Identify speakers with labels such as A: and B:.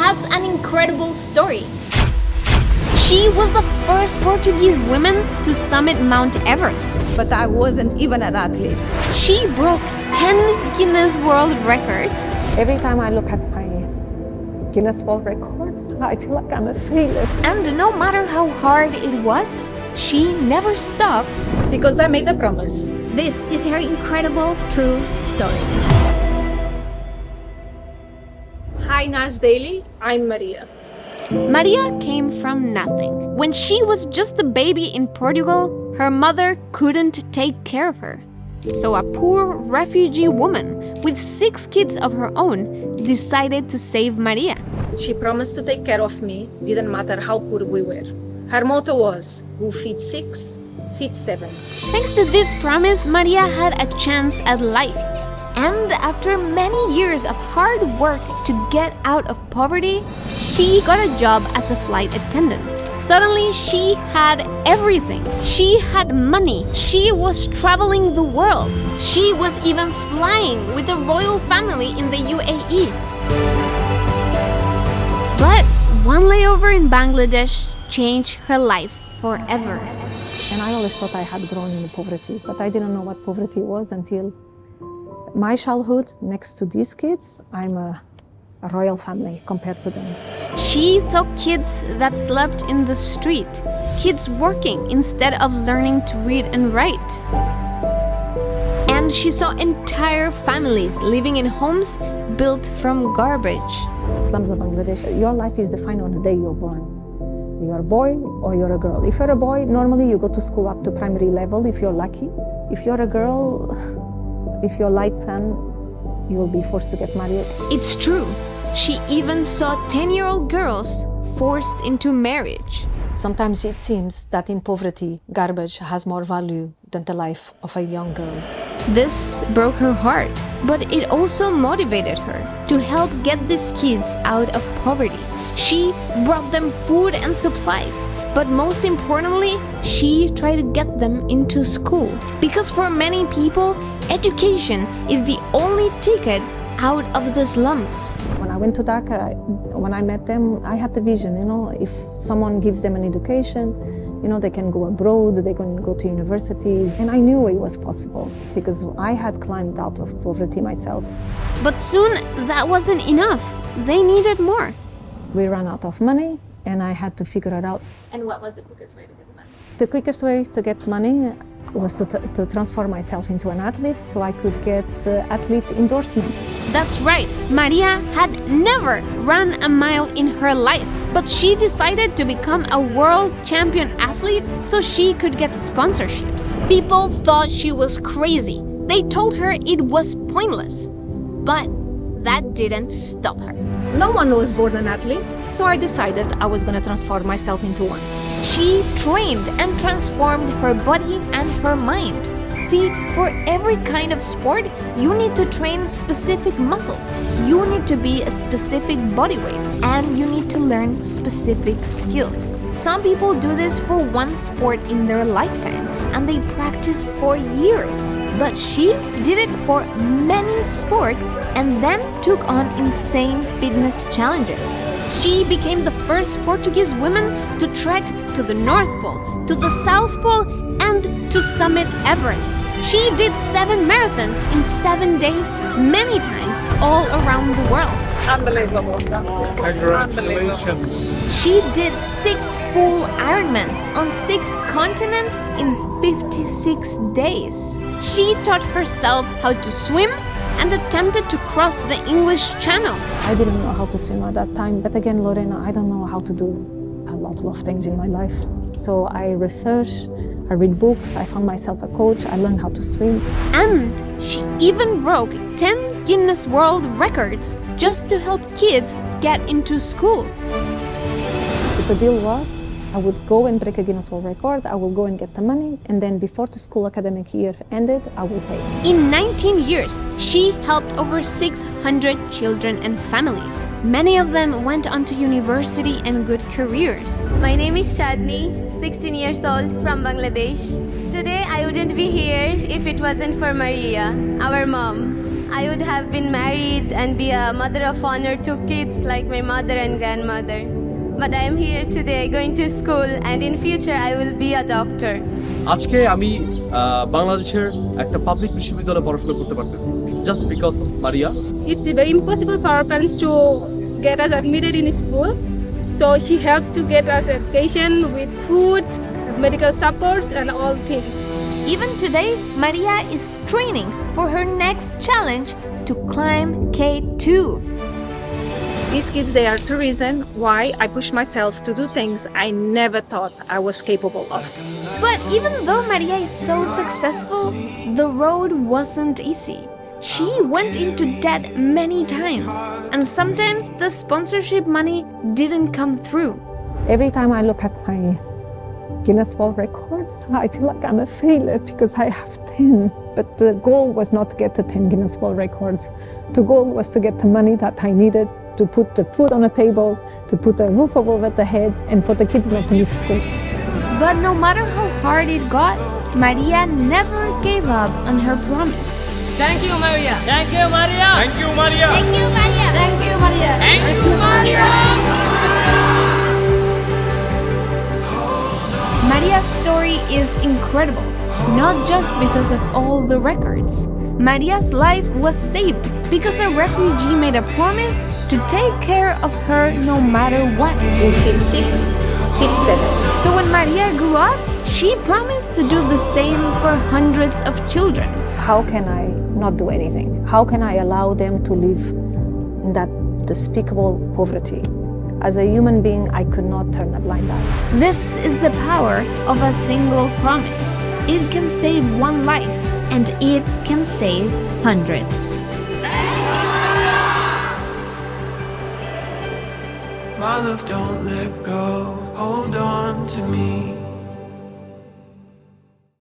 A: has an incredible story. She was the first Portuguese woman to summit Mount Everest.
B: But I wasn't even an athlete.
A: She broke 10 Guinness World Records.
B: Every time I look at my Guinness World Records, I feel like I'm a failure.
A: And no matter how hard it was, she never stopped.
B: Because I made a promise.
A: This is her incredible true story.
B: Hi Nas Daily, I'm Maria.
A: Maria came from nothing. When she was just a baby in Portugal, her mother couldn't take care of her. So a poor refugee woman with 6 kids of her own decided to save Maria.
B: She promised to take care of me, didn't matter how poor we were. Her motto was, who feeds 6, feeds 7.
A: Thanks to this promise, Maria had a chance at life. And after many years of hard work to get out of poverty, she got a job as a flight attendant. Suddenly, she had everything. She had money. She was traveling the world. She was even flying with the royal family in the UAE. But one layover in Bangladesh changed her life forever.
B: And I always thought I had grown in poverty, but I didn't know what poverty was until my childhood. Next to these kids, I'm a royal family compared to them.
A: She saw kids that slept in the street, kids working instead of learning to read and write. And she saw entire families living in homes built from garbage.
B: Slums of Bangladesh, your life is defined on the day you're born. You're a boy or you're a girl. If you're a boy, normally you go to school up to primary level if you're lucky. If you're a girl, if you're light tan, you will be forced to get married.
A: It's true. She even saw 10-year-old girls forced into marriage.
B: Sometimes it seems that in poverty, garbage has more value than the life of a young girl.
A: This broke her heart, but it also motivated her to help get these kids out of poverty. She brought them food and supplies, but most importantly, she tried to get them into school. Because for many people, education is the only ticket out of the slums.
B: When I went to Dhaka, when I met them, I had the vision, if someone gives them an education, they can go abroad, they can go to universities. And I knew it was possible because I had climbed out of poverty myself.
A: But soon that wasn't enough. They needed more.
B: We ran out of money and I had to figure it out.
A: And what was the quickest way to get money?
B: The quickest way to get money was to transform myself into an athlete so I could get athlete endorsements.
A: That's right. Maria had never run a mile in her life, but she decided to become a world champion athlete so she could get sponsorships. People thought she was crazy. They told her it was pointless. But that didn't stop her.
B: No one was born an athlete, so I decided I was going to transform myself into one.
A: She trained and transformed her body and her mind. See, for every kind of sport, you need to train specific muscles. You need to be a specific body weight, and you need to learn specific skills. Some people do this for one sport in their lifetime, and they practice for years. But she did it for many sports and then took on insane fitness challenges. She became the first Portuguese woman to trek to the North Pole, to the South Pole, and to summit Everest. She did 7 marathons in 7 days, many times, all around the world.
B: Unbelievable.
C: Congratulations.
A: She did 6 full Ironmans on 6 continents in 56 days. She taught herself how to swim and attempted to cross the English Channel.
B: I didn't know how to swim at that time, but again, Lorena, I don't know how to do a lot of things in my life. So I researched, I read books, I found myself a coach, I learned how to swim.
A: And she even broke 10 Guinness World Records just to help kids get into school.
B: So the deal was, I would go and break a Guinness World Record, I will go and get the money, and then before the school academic year ended, I will pay.
A: In 19 years, she helped over 600 children and families. Many of them went on to university and good careers.
D: My name is Chadni, 16 years old from Bangladesh. Today I wouldn't be here if it wasn't for Maria, our mom. I would have been married and be a mother of honor to kids like my mother and grandmother. But I am here today going to school, and in future I will be a doctor.
C: আজকে আমি বাংলাদেশের একটা public বিশ্ববিদ্যালয়ে পড়াশোনা করতে পারতেছি just because of Maria.
E: It's very impossible for our parents to get us admitted in school. So she helped to get us education with food, medical supports and all things.
A: Even today, Maria is training for her next challenge to climb K2.
F: These kids, they are the reason why I push myself to do things I never thought I was capable of.
A: But even though Maria is so successful, the road wasn't easy. She went into debt many times, and sometimes the sponsorship money didn't come through.
B: Every time I look at my Guinness World Records, I feel like I'm a failure because I have 10. But the goal was not to get to 10 Guinness World Records. The goal was to get the money that I needed to put the food on the table, to put a roof over their heads, and for the kids not to miss school.
A: But no matter how hard it got, Maria never gave up on her promise.
G: Thank you, Maria.
C: Thank you, Maria.
G: Thank you, Maria.
D: Thank you, Maria.
G: Thank you, Maria.
D: Thank you, Maria.
A: Maria's story is incredible, not just because of all the records. Maria's life was saved because a refugee made a promise to take care of her no matter what.
F: Hit 6, hit 7.
A: So when Maria grew up, she promised to do the same for hundreds of children.
B: How can I not do anything? How can I allow them to live in that despicable poverty? As a human being, I could not turn a blind eye.
A: This is the power of a single promise. It can save one life, and it can save hundreds.
H: My love, don't let go. Hold on to me.